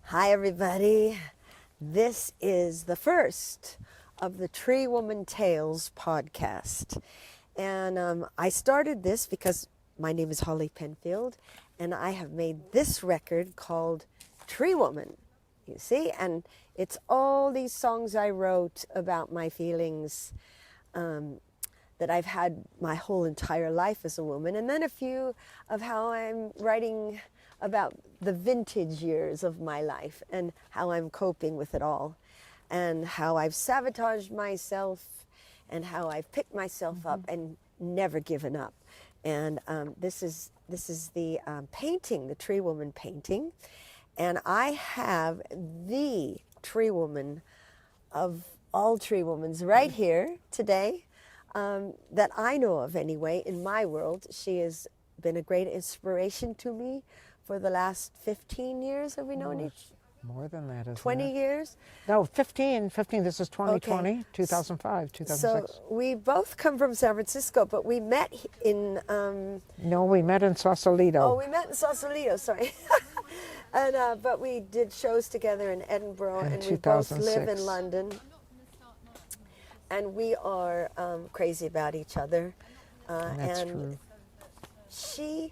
Hi, everybody. This is the first of the Tree Woman Tales podcast. And I started this because my name is Holly Penfield, and I have made this record called Tree Woman, you see? And it's all these songs I wrote about my feelings that I've had my whole entire life as a woman, and then a few of how I'm writing about the vintage years of my life and how I'm coping with it all, and how I've sabotaged myself and how I've picked myself up and never given up. And this is the painting, the Tree Woman painting, and I have the Tree Woman of all Tree Womans right here today. That I know of anyway, in my world. She has been a great inspiration to me for the last 15 years. Have we known each? More than that, isn't 20 it? years? No, 15, this is 2020, Okay. 2005, 2006. So we both come from San Francisco, but we met in... No, we met in Sausalito. Oh, we met in Sausalito, sorry. And but we did shows together in Edinburgh, In and we both live 2006. in London. And we are crazy about each other. That's and true. she,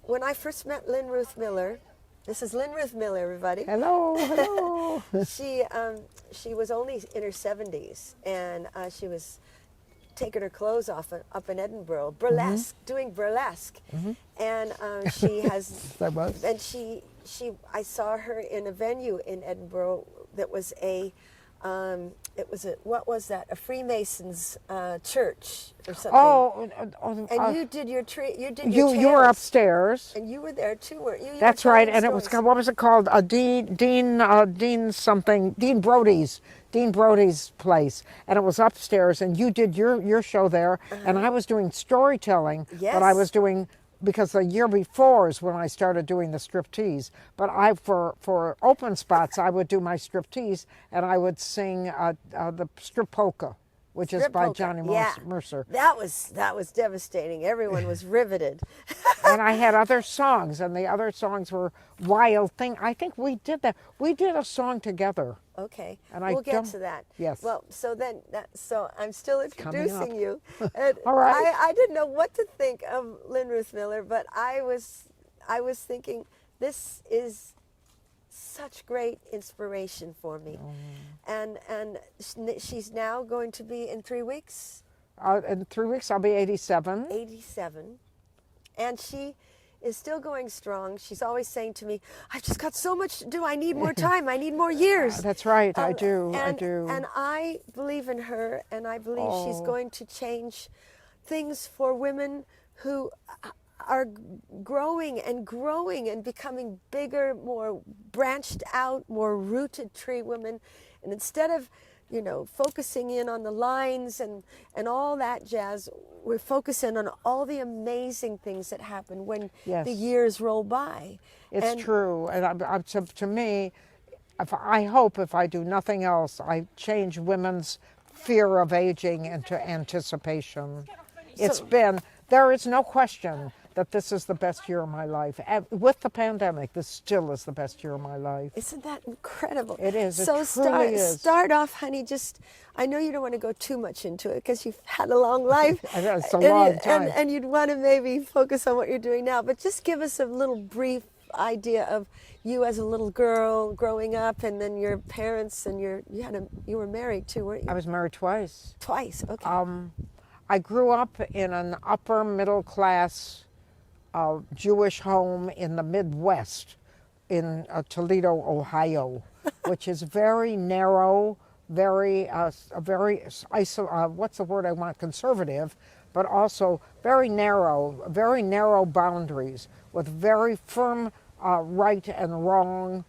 when I first met Lynn Ruth Miller, this is Lynn Ruth Miller, everybody. Hello, hello. She was only in her 70s, and she was taking her clothes off up in Edinburgh, burlesque, doing burlesque. And she has, That was. and I saw her in a venue in Edinburgh that was what was that? A Freemasons church or something. And you did your You were tales. upstairs. And you were there too, weren't you? You That's were right, telling and it was stories. what was it called? Dean Brody's place, and it was upstairs. And you did your show there, and I was doing storytelling. But I Yes. was doing, because the year before is when I started doing the striptease. But for open spots, I would do my striptease, and I would sing the strip polka, which is Strip by polka. Johnny Yeah. Mercer. That was devastating. Everyone was riveted. And I had other songs, and the other songs were Wild Thing. I think we did that. We did a song together. Okay, And I we'll get don't- to that. Yes. Well, so I'm still coming introducing up. you. And All right. I didn't know what to think of Lynn Ruth Miller, but I was thinking this is such great inspiration for me. And she's now going to be in 3 weeks, In 3 weeks, I'll be 87. 87, and she is still going strong. She's always saying to me, I've just got so much to do. I need more time. I need more years. That's right. I do. And I believe in her, and I believe she's going to change things for women who are growing and becoming bigger, more branched out, more rooted tree women. And instead of, focusing in on the lines and all that jazz, we're focusing on all the amazing things that happen when Yes. the years roll by. It's true. And to me, I hope if I do nothing else, I change women's fear of aging into anticipation. There is no question that this is the best year of my life. With the pandemic, this still is the best year of my life. Isn't that incredible? It is. It So truly is. start off, honey. I know you don't want to go too much into it because you've had a long life. It's a long time. And you'd want to maybe focus on what you're doing now. But just give us a little brief idea of you as a little girl growing up, and then your parents, and you were married too, weren't you? I was married twice. Twice. Okay. I grew up in an upper middle class Jewish home in the Midwest, in Toledo, Ohio, which is very narrow, what's the word I want? Conservative, but also very narrow boundaries with very firm right and wrong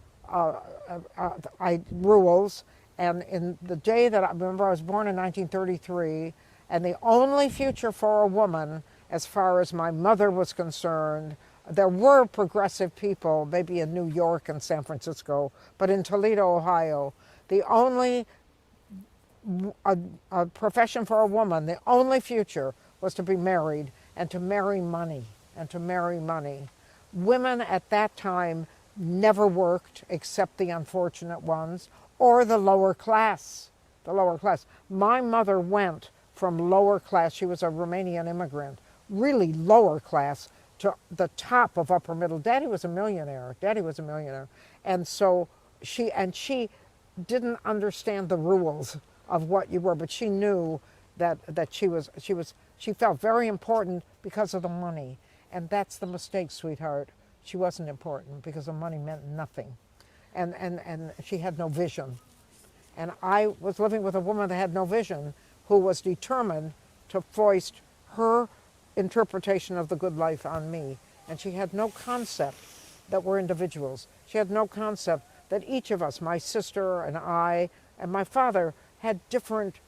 rules. And in the day that I remember, I was born in 1933, and the only future for a woman, as far as my mother was concerned, there were progressive people, maybe in New York and San Francisco, but in Toledo, Ohio, the only profession for a woman, the only future was to be married and to marry money. Women at that time never worked except the unfortunate ones, or the lower class. The lower class. My mother went from lower class, she was a Romanian immigrant, really lower class, to the top of upper middle. Daddy was a millionaire. Daddy was a millionaire. And so she didn't understand the rules of what you were, but she knew that she felt very important because of the money. And that's the mistake, sweetheart. She wasn't important because the money meant nothing. And she had no vision. And I was living with a woman that had no vision, who was determined to foist her interpretation of the good life on me. And she had no concept that we're individuals. She had no concept that each of us, my sister and I and my father, had different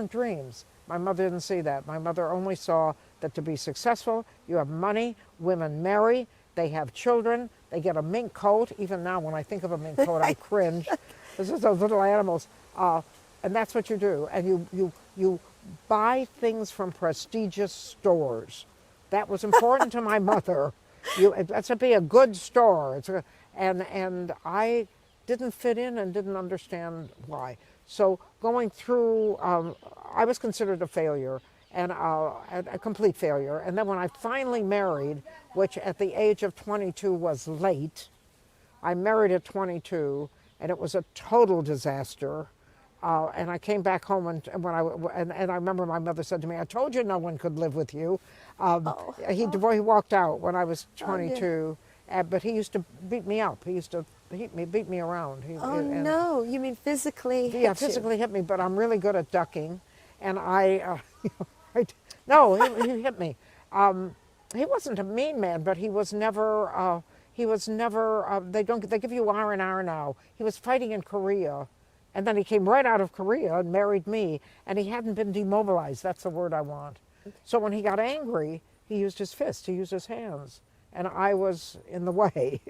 dreams. My mother didn't see that. My mother only saw that to be successful, you have money, women marry, they have children, they get a mink coat. Even now when I think of a mink coat, I cringe. This is those little animals. And that's what you do. And you buy things from prestigious stores. That was important to my mother. That's to be a good store. And I didn't fit in and didn't understand why. So going through, I was considered a failure, and a complete failure. And then when I finally married, which at the age of 22 was late, I married at 22, and it was a total disaster. And I came back home, and I remember my mother said to me, "I told you no one could live with you." He walked out when I was 22, but he used to beat me up. He used to beat me around. No, you mean physically hit Yeah, physically hit me, but I'm really good at ducking. And no, he hit me. He wasn't a mean man, but he was never, they give you R&R now. He was fighting in Korea. And then he came right out of Korea and married me, and he hadn't been demobilized. That's the word I want. Okay. So when he got angry, he used his fists, he used his hands, and I was in the way.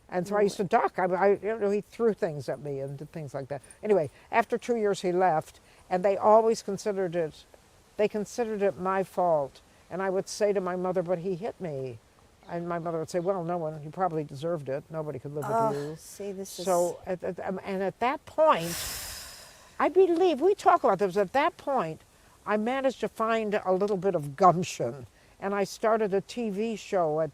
And so I used to duck. He threw things at me and did things like that. Anyway, after 2 years he left, and they always considered it my fault. And I would say to my mother, "But he hit me." And my mother would say, "Well, no one, he probably deserved it. Nobody could live with you." See, and at that point, I believe, we talk about this, at that point, I managed to find a little bit of gumption. And I started a TV show on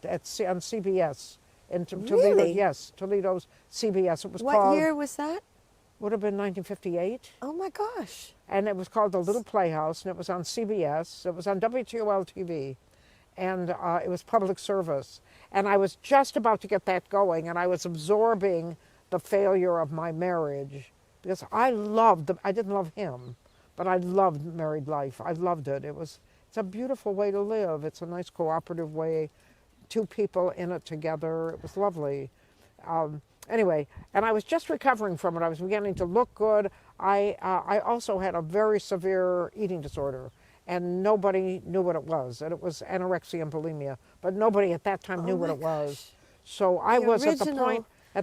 CBS. In Toledo, really? Yes, Toledo's CBS. It was What called, year was that? would have been 1958. Oh my gosh. And it was called The Little Playhouse, and it was on CBS. It was on WTOL TV. And it was public service. And I was just about to get that going, and I was absorbing the failure of my marriage, because I didn't love him, but I loved married life. I loved it. It's a beautiful way to live. It's a nice cooperative way, two people in it together. It was lovely. Anyway, and I was just recovering from it. I was beginning to look good. I also had a very severe eating disorder. And nobody knew what it was. And it was anorexia and bulimia. But nobody at that time knew what it was. So I was at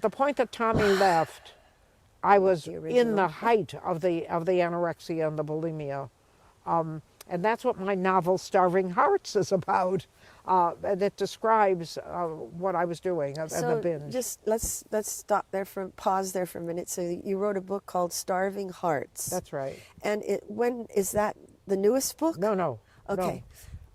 the point that Tommy left, I was in the height of the anorexia and the bulimia. And that's what my novel Starving Hearts is about. And it describes what I was doing and the binge. Just let's pause there for a minute. So you wrote a book called Starving Hearts. That's right. And when is that? The newest book? No. Okay. No.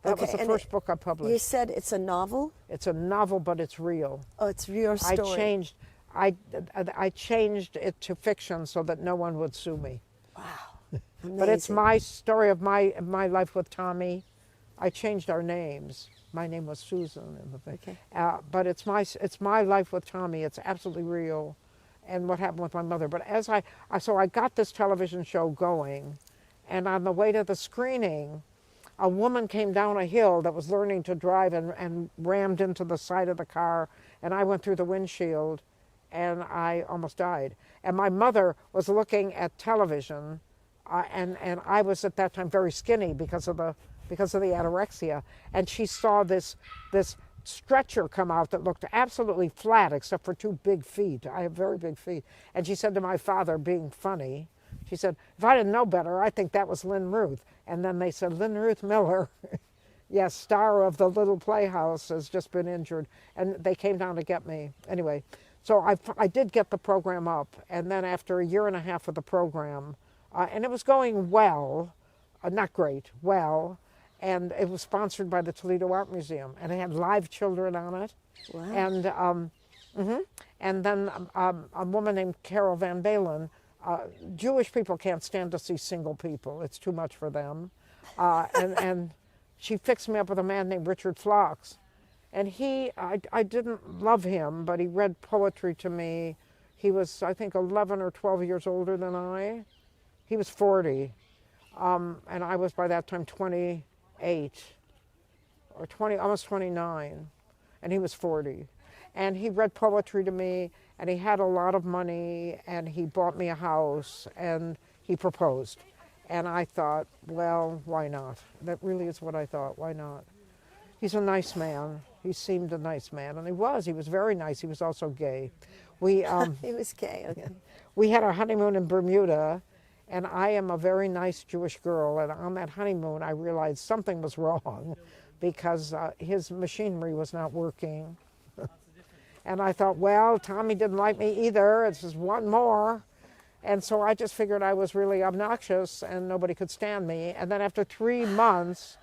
That was the first book I published. You said it's a novel? It's a novel, but it's real. Oh, it's your story. I changed it to fiction so that no one would sue me. Wow. Amazing. But it's my story of my life with Tommy. I changed our names. My name was Susan in the thing. Okay. But it's my life with Tommy. It's absolutely real, and what happened with my mother. But so I got this television show going. And on the way to the screening, a woman came down a hill that was learning to drive and rammed into the side of the car. And I went through the windshield, and I almost died. And my mother was looking at television, and I was at that time very skinny because of the anorexia. And she saw this stretcher come out that looked absolutely flat except for two big feet. I have very big feet. And she said to my father, being funny, she said, "If I didn't know better, I think that was Lynn Ruth." And then they said, "Lynn Ruth Miller, yes, star of The Little Playhouse, has just been injured." And they came down to get me. Anyway, So I did get the program up, and then after a year and a half of the program, and it was going well, not great, well, and it was sponsored by the Toledo Art Museum, and it had live children on it. Wow. And then a woman named Carol Van Balen. Jewish people can't stand to see single people; it's too much for them. And she fixed me up with a man named Richard Phlox. And I didn't love him, but he read poetry to me. He was, I think, 11 or 12 years older than I. He was 40, and I was by that time 28, or 20, almost 29, and he was 40. And he read poetry to me, and he had a lot of money, and he bought me a house, and he proposed. And I thought, well, why not? That really is what I thought, why not? He's a nice man. He seemed a nice man, and he was very nice. He was also gay. He was gay, okay. We had our honeymoon in Bermuda, and I am a very nice Jewish girl, and on that honeymoon I realized something was wrong because his machinery was not working. And I thought, well, Tommy didn't like me either. It's just one more. And so I just figured I was really obnoxious and nobody could stand me. And then after 3 months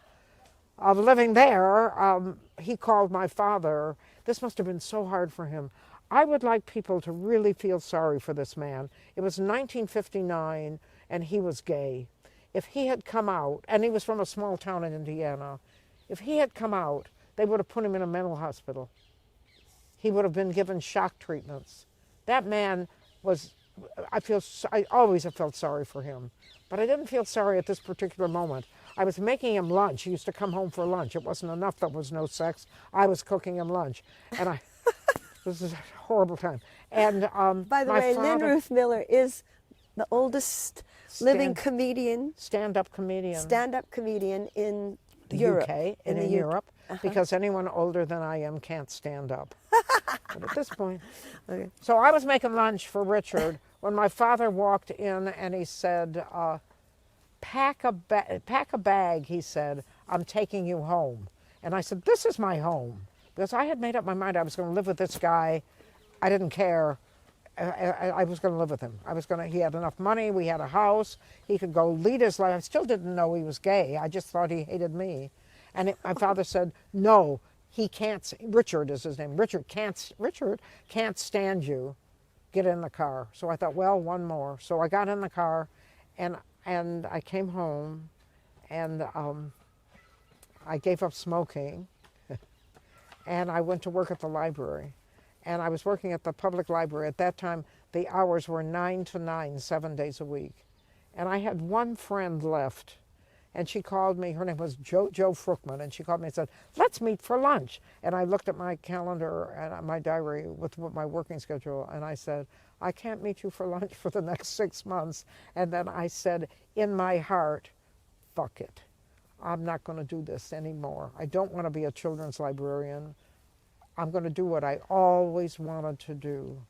of living there, he called my father. This must have been so hard for him. I would like people to really feel sorry for this man. It was 1959, and he was gay. If he had come out, and he was from a small town in Indiana, if he had come out, they would have put him in a mental hospital. He would have been given shock treatments. That man was, I always have felt sorry for him, but I didn't feel sorry at this particular moment. I was making him lunch. He used to come home for lunch. It wasn't enough there was no sex. I was cooking him lunch, and this is a horrible time. And by the way, Lynn Ruth Miller is the oldest living comedian. Stand-up comedian. Stand-up comedian in the Europe. UK, in Europe, because anyone older than I am can't stand up. But at this point. Okay. So I was making lunch for Richard when my father walked in and he said, pack a bag, he said, I'm taking you home. And I said, this is my home. Because I had made up my mind I was going to live with this guy. I didn't care. I was going to live with him. He had enough money, we had a house, he could go lead his life. I still didn't know he was gay. I just thought he hated me. And my father said, no, he can't, Richard is his name, Richard can't stand you. Get in the car. So I thought, well, one more. So I got in the car and I came home and I gave up smoking and I went to work at the library. And I was working at the public library. At that time, the hours were 9 to 9, 7 days a week. And I had one friend left. And she called me, her name was Jo Fruchman, and she called me and said, let's meet for lunch. And I looked at my calendar and my diary with my working schedule, and I said, I can't meet you for lunch for the next 6 months. And then I said, in my heart, fuck it. I'm not going to do this anymore. I don't want to be a children's librarian. I'm going to do what I always wanted to do,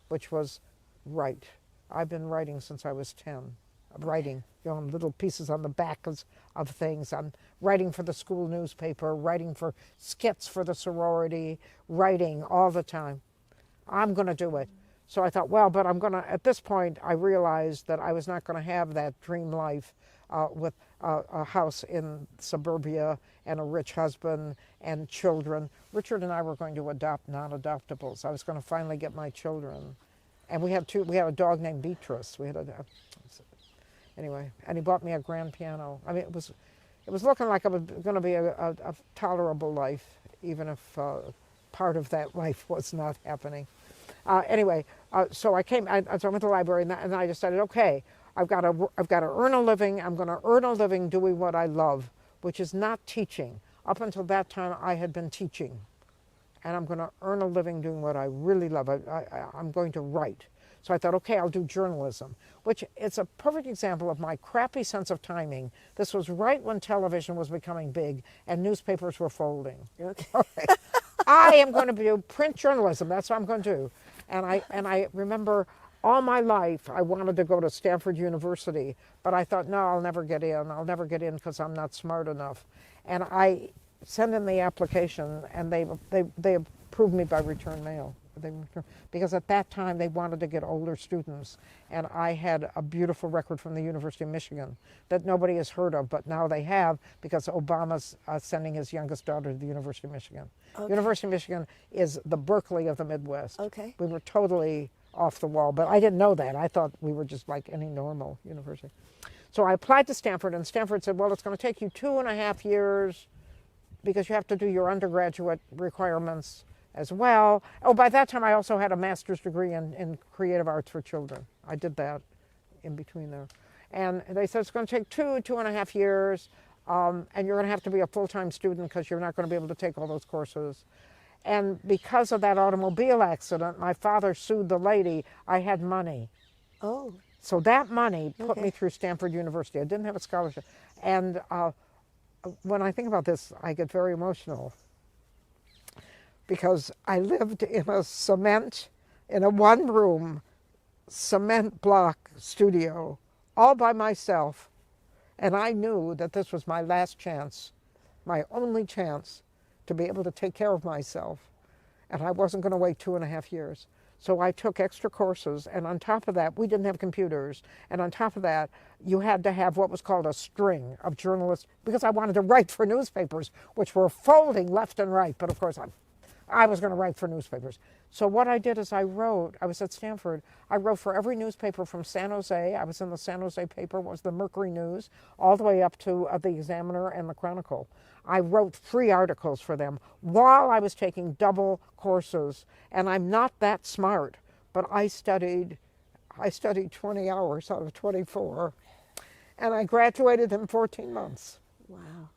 which was write. I've been writing since I was 10. Writing, little pieces on the back of things. I'm writing for the school newspaper, writing for skits for the sorority, writing all the time. I'm going to do it. So I thought, well, but at this point, I realized that I was not going to have that dream life with a house in suburbia and a rich husband and children. Richard and I were going to adopt non-adoptables. I was going to finally get my children. And we had a dog named Beatrice. Anyway, and he bought me a grand piano. I mean, it was looking like it was going to be a tolerable life, even if part of that life was not happening. Anyway, so I went to the library, and I decided, okay, I've got to earn a living. I'm going to earn a living doing what I love, which is not teaching. Up until that time, I had been teaching, and I'm going to earn a living doing what I really love. I'm going to write. So I thought, okay, I'll do journalism, which is a perfect example of my crappy sense of timing. This was right when television was becoming big and newspapers were folding. Okay. I am going to do print journalism. That's what I'm going to do. And I remember all my life I wanted to go to Stanford University, but I thought, no, I'll never get in. I'll never get in because I'm not smart enough. And I sent in the application, and they approved me by return mail. because at that time they wanted to get older students, and I had a beautiful record from the University of Michigan that nobody has heard of, but now they have because Obama's sending his youngest daughter to the University of Michigan. Okay. University of Michigan is the Berkeley of the Midwest. Okay. We were totally off the wall, but I didn't know that. I thought we were just like any normal university. So I applied to Stanford, and Stanford said, well, it's going to take you 2.5 years because you have to do your undergraduate requirements as well. Oh, by that time I also had a master's degree in creative arts for children. I did that in between there. And they said it's going to take 2.5 years, and you're going to have to be a full-time student because you're not going to be able to take all those courses. And because of that automobile accident, my father sued the lady. I had money. Oh. So that money put Okay. me through Stanford University. I didn't have a scholarship. And when I think about this, I get very emotional because I lived in a one-room cement block studio all by myself. And I knew that this was my last chance, my only chance to be able to take care of myself. And I wasn't going to wait 2.5 years. So I took extra courses, and on top of that, we didn't have computers. And on top of that, you had to have what was called a string of journalists, because I wanted to write for newspapers, which were folding left and right. But of course, I was going to write for newspapers. So what I did is I was at Stanford, I wrote for every newspaper from San Jose. I was in the San Jose paper, was the Mercury News, all the way up to the Examiner and the Chronicle. I wrote free articles for them while I was taking double courses. And I'm not that smart, but I studied 20 hours out of 24. And I graduated in 14 months. Wow.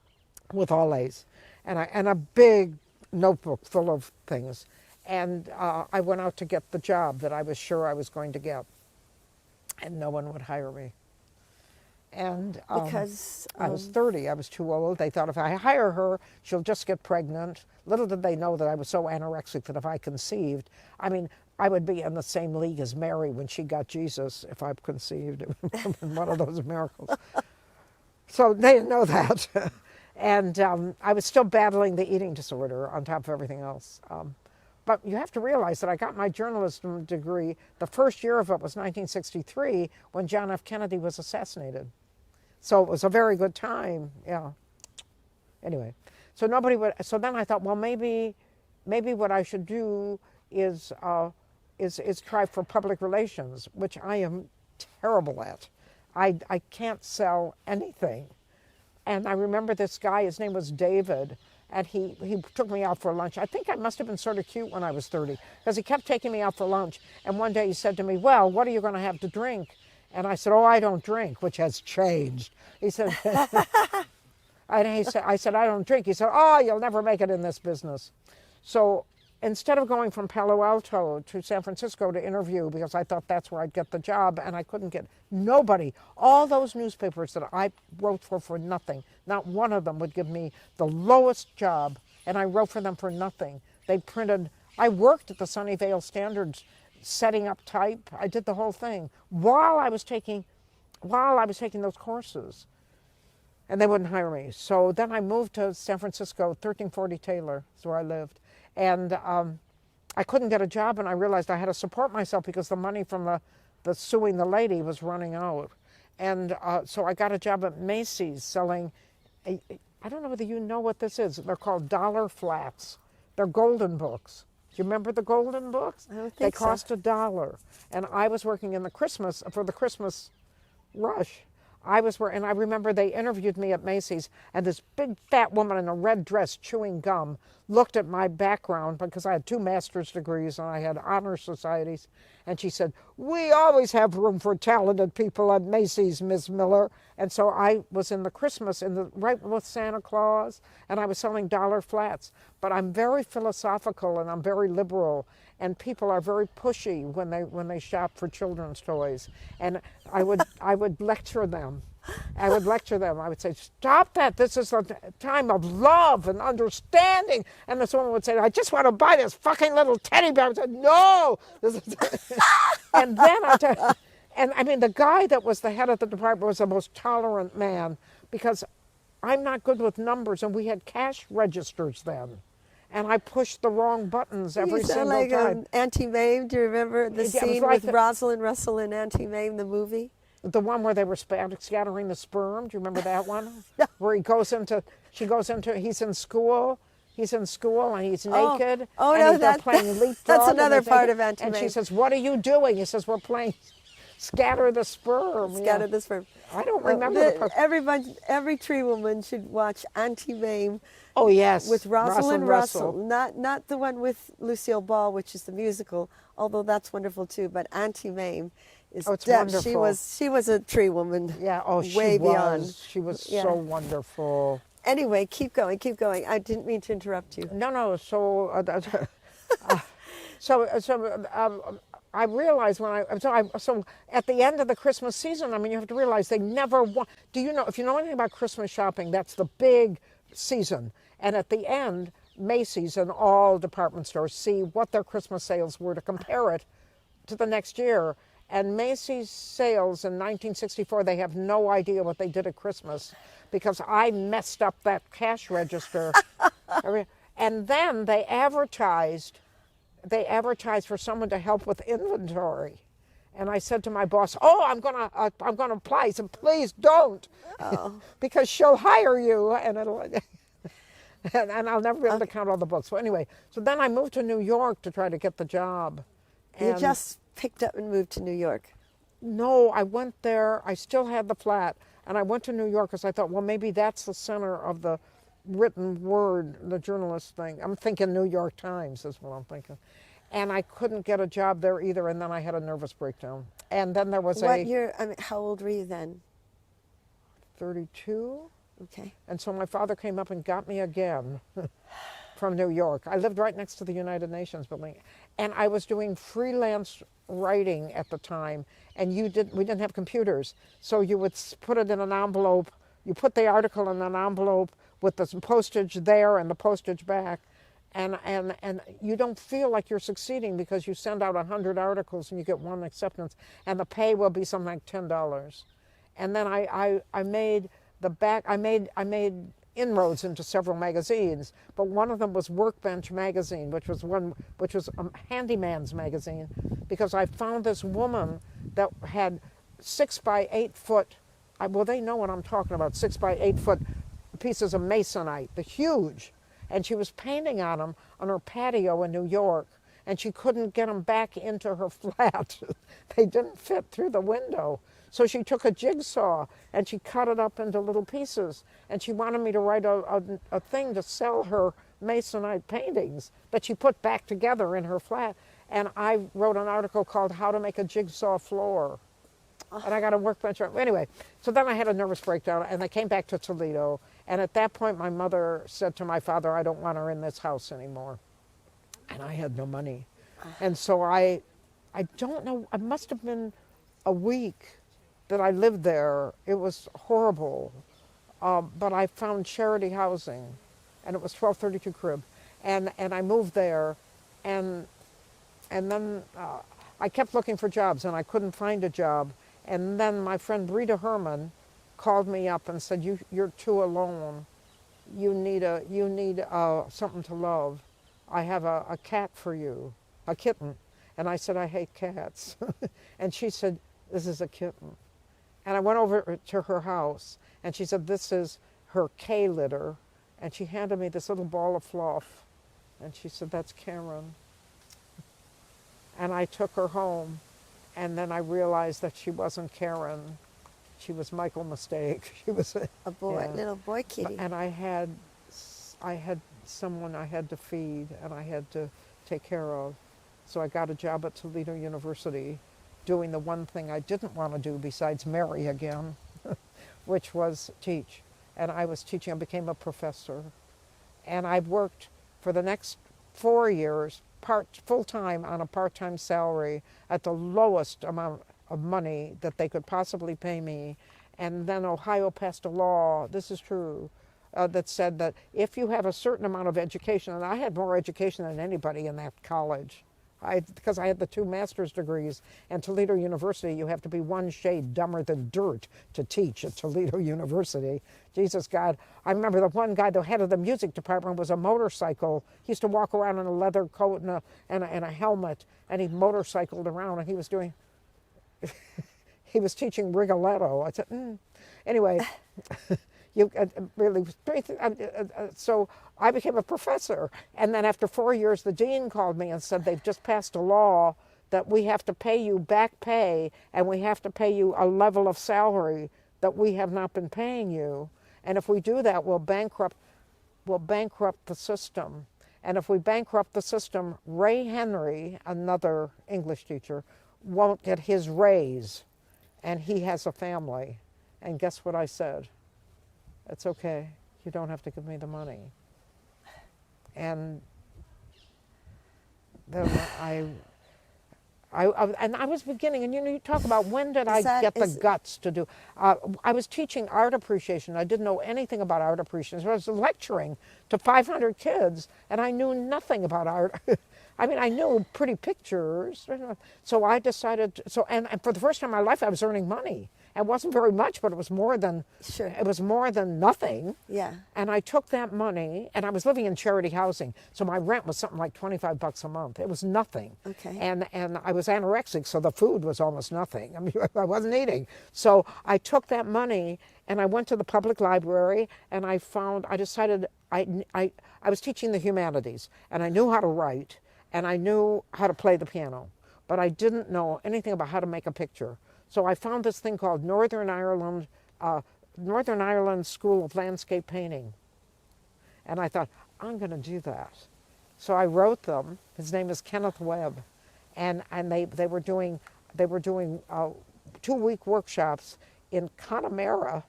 With all A's. And a big notebook full of things. And I went out to get the job that I was sure I was going to get. And no one would hire me. And Because I was 30. I was too old. They thought if I hire her, she'll just get pregnant. Little did they know that I was so anorexic that if I conceived, I mean, I would be in the same league as Mary when she got Jesus if I conceived. It would have been one of those miracles. So they didn't know that. And I was still battling the eating disorder on top of everything else. But you have to realize that I got my journalism degree, the first year of it was 1963 when John F. Kennedy was assassinated. So it was a very good time, yeah. Anyway, so then I thought, well, maybe what I should do is try for public relations, which I am terrible at. I can't sell anything. And I remember this guy, his name was David, and he took me out for lunch. I think I must have been sort of cute when I was 30, because he kept taking me out for lunch. And one day he said to me, well, what are you going to have to drink? And I said, oh, I don't drink, which has changed. He said, I said, I don't drink. He said, oh, you'll never make it in this business. So instead of going from Palo Alto to San Francisco to interview, because I thought that's where I'd get the job, and I couldn't get nobody. All those newspapers that I wrote for nothing, not one of them would give me the lowest job, and I wrote for them for nothing. They printed, I worked at the Sunnyvale Standards setting up type. I did the whole thing while I was taking those courses, and they wouldn't hire me. So then I moved to San Francisco, 1340 Taylor is where I lived. And I couldn't get a job, and I realized I had to support myself because the money from the suing the lady was running out. And so I got a job at Macy's selling, I don't know whether you know what this is. They're called dollar flats. They're golden books. Do you remember the golden books? I don't think They cost so. $1. And I was working in the Christmas rush. And I remember they interviewed me at Macy's, and this big fat woman in a red dress chewing gum looked at my background because I had 2 master's degrees and I had honor societies. And she said, we always have room for talented people at Macy's, Miss Miller. And so I was in the Christmas, right with Santa Claus, and I was selling dollar flats. But I'm very philosophical and I'm very liberal, and people are very pushy when they shop for children's toys. And I would lecture them. I would say, stop that. This is a time of love and understanding. And this woman would say, I just want to buy this fucking little teddy bear. I would say, no. And then I mean, the guy that was the head of the department was the most tolerant man, because I'm not good with numbers, and we had cash registers then. and I pushed the wrong buttons every You single sound like time. Auntie Mame. Do you remember the Yeah, it was scene like with Rosalind Russell in Auntie Mame, the movie? The one where they were scattering the sperm. Do you remember that one? Where he's in school. He's in school and he's Oh, naked. oh and no, they're playing leapfrog. that's and another he's part naked. of Auntie And she Mame. says, "What are you doing?" He says, "We're playing scatter the sperm." Scatter the sperm. I don't remember the Every tree woman should watch Auntie Mame. Oh yes, With Rosalind Russell. Russell. Not the one with Lucille Ball, which is the musical, although that's wonderful too. But Auntie Mame is it's wonderful. She was a tree woman. Yeah. Oh, way she beyond. was. She was Yeah. so wonderful. Anyway, keep going, keep going. I didn't mean to interrupt you. No. So, I realized so at the end of the Christmas season, I mean, you have to realize they never want. Do you know, if you know anything about Christmas shopping, that's the big season. And at the end, Macy's and all department stores see what their Christmas sales were to compare it to the next year. And Macy's sales in 1964, they have no idea what they did at Christmas because I messed up that cash register. And then they advertised for someone to help with inventory. And I said to my boss, "Oh, I'm gonna apply." He said, "Please don't, because she'll hire you, and it'll." And I'll never be able to count all the books. So anyway, so then I moved to New York to try to get the job. You just picked up and moved to New York. No, I went there. I still had the flat, and I went to New York because I thought, well, maybe that's the center of the written word, the journalist thing. I'm thinking New York Times is what I'm thinking. And I couldn't get a job there either, and then I had a nervous breakdown. And then there was What year? I mean, how old were you then? 32. Okay. And so my father came up and got me again from New York. I lived right next to the United Nations building. And I was doing freelance writing at the time. And we didn't have computers. So you would put it in an envelope. You put the article in an envelope with the postage there and the postage back. And you don't feel like you're succeeding because you send out 100 articles and you get one acceptance. And the pay will be something like $10. And then I made I made inroads into several magazines, but one of them was Workbench magazine, which was a handyman's magazine, because I found this woman that had 6 by 8 foot. Well, they know what I'm talking about. 6 by 8 foot pieces of masonite, the huge, and she was painting on them on her patio in New York, and she couldn't get them back into her flat. They didn't fit through the window. So she took a jigsaw and she cut it up into little pieces, and she wanted me to write a thing to sell her masonite paintings that she put back together in her flat. And I wrote an article called "How to Make a Jigsaw Floor." And I got a workbench. Anyway, so then I had a nervous breakdown, and I came back to Toledo. And at that point, my mother said to my father, "I don't want her in this house anymore." And I had no money. And so I don't know, it must have been a week that I lived there. It was horrible. But I found charity housing, and it was 1232 Crib. And I moved there, and then I kept looking for jobs, and I couldn't find a job. And then my friend Rita Herman called me up and said, "You're too alone. You need something to love. I have a cat for you, a kitten." And I said, "I hate cats." And she said, "This is a kitten." And I went over to her house, and she said, "This is her K litter." And she handed me this little ball of fluff. And she said, "That's Karen." And I took her home, and then I realized that she wasn't Karen. She was Michael Mistake. She was A boy, yeah. little boy kitty. And I had someone I had to feed and I had to take care of. So I got a job at Toledo University doing the one thing I didn't want to do besides marry again, which was teach. And I was teaching. I became a professor. And I worked for the next 4 years full-time on a part-time salary at the lowest amount of money that they could possibly pay me. And then Ohio passed a law, this is true, that said that if you have a certain amount of education, and I had more education than anybody in that college, Because I had the 2 master's degrees, and Toledo University, you have to be one shade dumber than dirt to teach at Toledo University. Jesus God, I remember the one guy, the head of the music department, was a motorcycle. He used to walk around in a leather coat and a helmet, and he motorcycled around, and he was doing, he was teaching Rigoletto. I said, Anyway, you really, so I became a professor. And then after 4 years, the dean called me and said, they've just passed a law that we have to pay you back pay, and we have to pay you a level of salary that we have not been paying you. And if we do that, we'll bankrupt the system. And if we bankrupt the system, Ray Henry, another English teacher, won't get his raise. And he has a family. And guess what I said? It's okay. You don't have to give me the money. And then I was beginning, and you talk about when did I get the guts to do. I was teaching art appreciation. I didn't know anything about art appreciation. So I was lecturing to 500 kids, and I knew nothing about art. I mean, I knew pretty pictures. So I decided, and for the first time in my life, I was earning money. It wasn't very much, but it was more than it was more than nothing. Yeah. And I took that money, and I was living in charity housing, so my rent was something like $25 a month. It was nothing. Okay. And I was anorexic, so the food was almost nothing. I mean, I wasn't eating. So I took that money, and I went to the public library, and I decided I was teaching the humanities, and I knew how to write, and I knew how to play the piano, but I didn't know anything about how to make a picture. So I found this thing called Northern Ireland School of Landscape Painting. And I thought, I'm going to do that. So I wrote them. His name is Kenneth Webb. And they were doing 2-week workshops in Connemara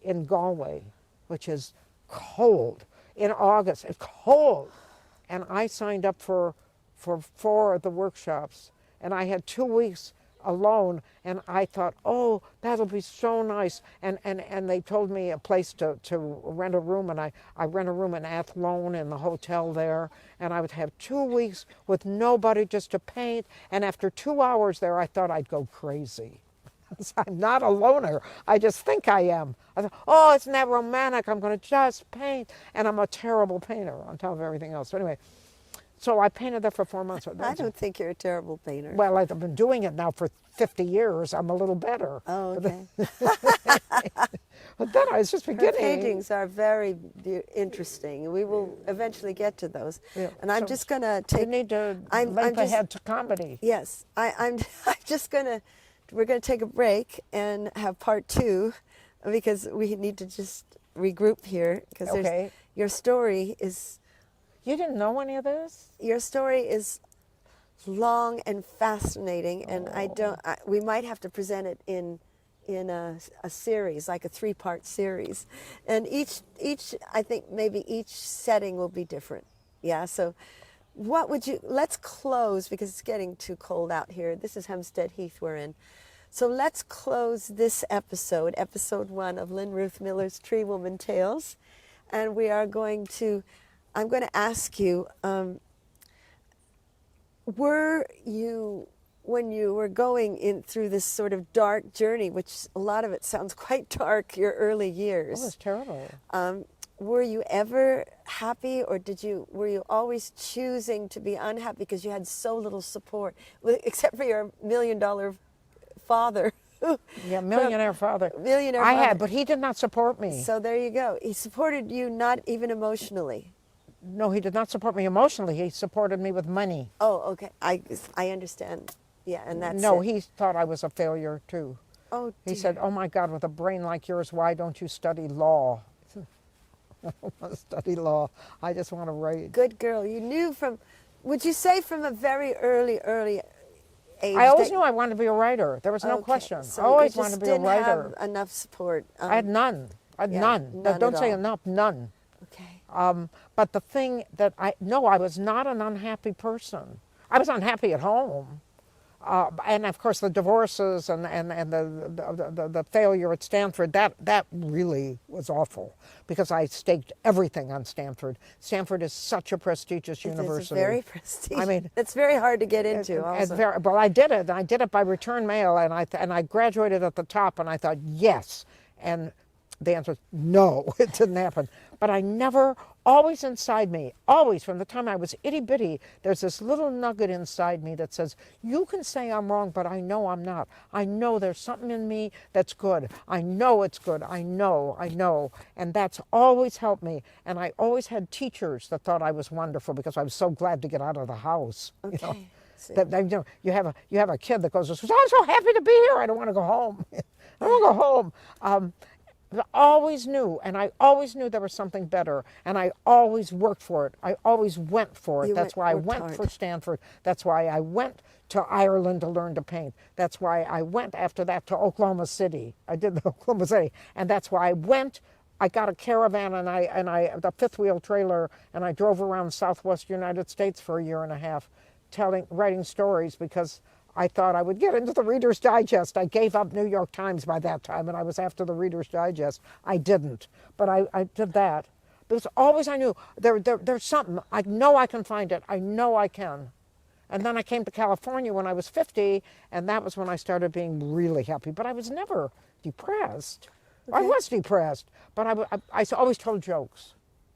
in Galway, which is cold. In August, it's cold. And I signed up for 4 of the workshops. And I had 2 weeks alone, and I thought, oh, that'll be so nice. And they told me a place to rent a room, and I rent a room in Athlone in the hotel there, and I would have 2 weeks with nobody just to paint. And after 2 hours there, I thought I'd go crazy. I'm not a loner. I just think I am. I thought, oh, isn't that romantic? I'm going to just paint. And I'm a terrible painter on top of everything else. So anyway, so I painted there for 4 months. I don't think you're a terrible painter. Well, I've been doing it now for 50 years. I'm a little better. Oh, okay. But then I was just beginning. Her paintings are very interesting. We will eventually get to those. Yeah. And I'm just going to take... You need to link ahead to comedy. Yes. I'm just going to... We're going to take a break and have part 2 because we need to just regroup here. Because your story is... You didn't know any of this? Your story is long and fascinating, and we might have to present it in a series, like a 3-part series, and each I think maybe each setting will be different. Yeah. So, let's close because it's getting too cold out here. This is Hempstead Heath we're in. So let's close this episode 1 of Lynn Ruth Miller's Tree Woman Tales, and I'm going to ask you, when you were going in through this sort of dark journey, which a lot of it sounds quite dark, your early years. Oh, it was terrible. Were you ever happy, or were you always choosing to be unhappy because you had so little support, except for your $1 million father? Yeah, millionaire father. Millionaire I father. had, but he did not support me. So there you go. He supported you not even emotionally. No, he did not support me emotionally. He supported me with money. Oh, okay. I understand. Yeah, and that's No, it. he thought I was a failure, too. Oh, dear. He said, oh, my God, with a brain like yours, why don't you study law? I don't want to study law. I just want to write. Good girl. You knew would you say from a very early age? I always knew I wanted to be a writer. There was no question. So I always you wanted just to be a writer. didn't have enough support. I had none. None. No, don't say enough, none. Okay. But the thing that I was not an unhappy person. I was unhappy at home. And of course the divorces and the failure at Stanford, that really was awful, because I staked everything on Stanford. Stanford is such a prestigious university. It's very prestigious. I mean, it's very hard to get into. Also. Well, I did it. I did it by return mail, and I graduated at the top, and I thought yes, and the answer is no, it didn't happen. But I never, always inside me, always from the time I was itty bitty, there's this little nugget inside me that says, you can say I'm wrong, but I know I'm not. I know there's something in me that's good. I know it's good. I know. And that's always helped me. And I always had teachers that thought I was wonderful because I was so glad to get out of the house. Okay. You know? That, you know, you have a kid that goes, I'm so happy to be here. I don't want to go home. I don't want to go home. I always knew, and I always knew there was something better, and I always worked for it. I always went for it. That's why I went for Stanford. That's why I went to Ireland to learn to paint. That's why I went after that to Oklahoma City. I did the Oklahoma City, and that's why I went. I got a caravan and the fifth wheel trailer, and I drove around Southwest United States for a year and a half, writing stories, because I thought I would get into the Reader's Digest. I gave up New York Times by that time, and I was after the Reader's Digest. I didn't, but I did that. Because always I knew there's something. I know I can find it. I know I can. And then I came to California when I was 50, and that was when I started being really happy. But I was never depressed. Okay. I was depressed, but I always told jokes.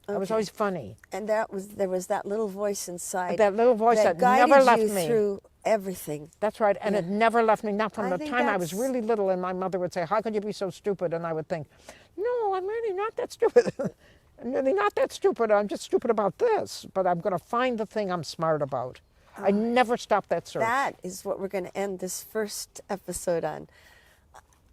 Okay. I was always funny. And there was that little voice inside. That little voice that never left me. Through everything. That's right, and it never left me. Not from the time I was really little, and my mother would say, how could you be so stupid? And I would think, no, I'm really not that stupid. I'm really not that stupid. I'm just stupid about this, but I'm going to find the thing I'm smart about. I never stopped that search. That is what we're going to end this first episode on.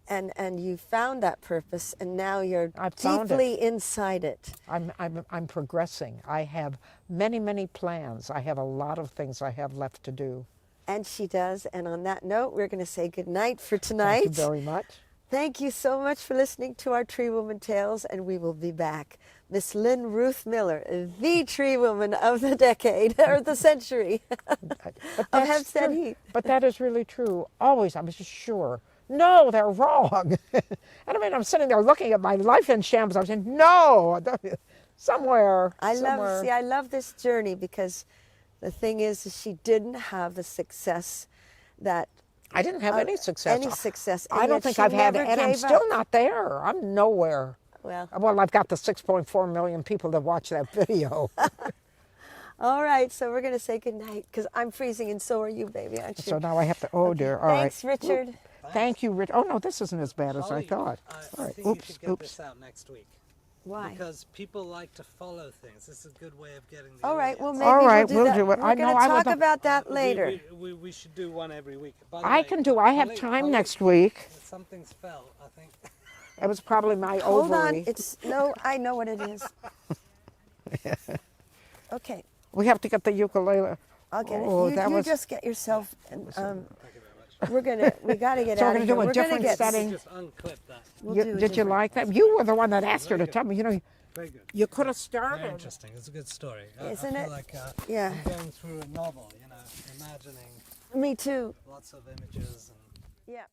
And you found that purpose, and now you're deeply inside it. I'm progressing. I have many plans. I have a lot of things I have left to do. And she does. And on that note, we're going to say good night for tonight. Thank you very much. Thank you so much for listening to our Tree Woman Tales, and we will be back. Miss Lynn Ruth Miller, the tree woman of the decade, or the century, of Hempstead Heath. But that is really true. Always, I was just sure. No, they're wrong. And I mean, I'm sitting there looking at my life in shambles. I'm saying, no, somewhere. I love this journey, because the thing is she didn't have the success that I didn't have any success. I don't think I've had it, and I'm still not there. I'm nowhere. Well, I've got the 6.4 million people that watch that video. All right, so we're going to say goodnight, because I'm freezing, and so are you, baby, aren't you? So now I have to, oh dear, all right. Thanks, Richard. Thank you, Richard. Oh, no, this isn't as bad as I thought. I think you should get this out next week. Why? Because people like to follow things. This is a good way of getting the All right, audience. well, maybe we'll do We're it. going to talk about that later. We should do one every week. By the I way, can do. I have time next week. Something's fell, I think. It was probably my Hold ovary. on. I know what it is. Okay. We have to get the ukulele. I'll get it. You just get yourself. Thank you very much. We got to get so out of here. So we're going to do a different setting. Just unclip that. Did you like that? You were the one that asked her to tell me. You know, very good. You could have started. Very interesting. It's a good story. Isn't I it? feel like yeah. I'm going through a novel, imagining. Me too. Lots of images. And yeah.